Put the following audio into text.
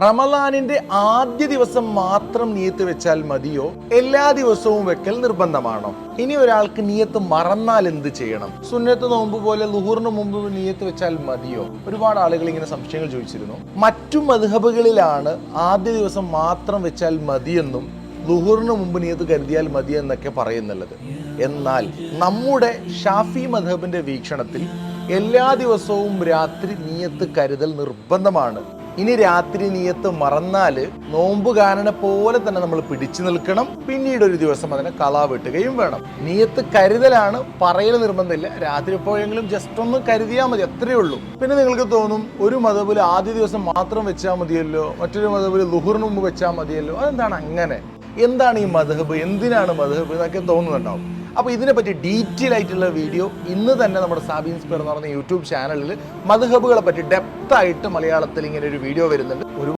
റമളാനിന്റെ ആദ്യ ദിവസം മാത്രം നിയത്ത് വെച്ചാൽ മതിയോ? എല്ലാ ദിവസവും വെക്കൽ നിർബന്ധമാണോ? ഇനി ഒരാൾക്ക് നിയത്ത് മറന്നാൽ എന്ത് ചെയ്യണം? സുന്നത്ത് നോമ്പ് പോലെ ളുഹറിന് മുമ്പ് നിയത്ത് വെച്ചാൽ മതിയോ? ഒരുപാട് ആളുകൾ ഇങ്ങനെ സംശയങ്ങൾ ചോദിച്ചിരുന്നു. മറ്റു മദ്ഹബുകളിലാണ് ആദ്യ ദിവസം മാത്രം വെച്ചാൽ മതിയെന്നും ളുഹറിന് മുമ്പ് നിയത്ത് കരുതിയാൽ മതി എന്നൊക്കെ പറയുന്നുള്ളത്. എന്നാൽ നമ്മുടെ ഷാഫി മദ്ഹബിന്റെ വീക്ഷണത്തിൽ എല്ലാ ദിവസവും രാത്രി നിയത്ത് കരുതൽ നിർബന്ധമാണ്. ഇനി രാത്രി നിയത്ത് മറന്നാൽ നോമ്പുകാരനെ പോലെ തന്നെ നമ്മൾ പിടിച്ചു നിൽക്കണം. പിന്നീട് ഒരു ദിവസം അതിനെ കളാ വെട്ടുകയും വേണം. നിയത്ത് കരുതലാണ്, പറയൽ നിർബന്ധമില്ല. രാത്രി എപ്പോഴെങ്കിലും ജസ്റ്റ് ഒന്ന് കരുതിയാൽ മതി, അത്രയേ ഉള്ളൂ. പിന്നെ നിങ്ങൾക്ക് തോന്നും, ഒരു മദ്ഹബിൽ ആദ്യ ദിവസം മാത്രം വെച്ചാൽ മതിയല്ലോ, മറ്റൊരു മദ്ഹബിൽ ളുഹറിന് മുമ്പ് വെച്ചാൽ മതിയല്ലോ, അതെന്താണ് അങ്ങനെ? എന്താണ് ഈ മദ്ഹബ്, എന്തിനാണ് മദ്ഹബ് എന്നൊക്കെ തോന്നുന്നുണ്ടാവും. അപ്പോൾ ഇതിനെപ്പറ്റി ഡീറ്റെയിൽ ആയിട്ടുള്ള വീഡിയോ ഇന്ന് തന്നെ നമ്മുടെ സാബി ഇൻസ്പയർ എന്ന് പറഞ്ഞ യൂട്യൂബ് ചാനലിൽ മദ്ഹബുകളെ പറ്റി ഡെപ്തായിട്ട് മലയാളത്തിൽ ഇങ്ങനെ ഒരു വീഡിയോ വരുന്നുണ്ട്.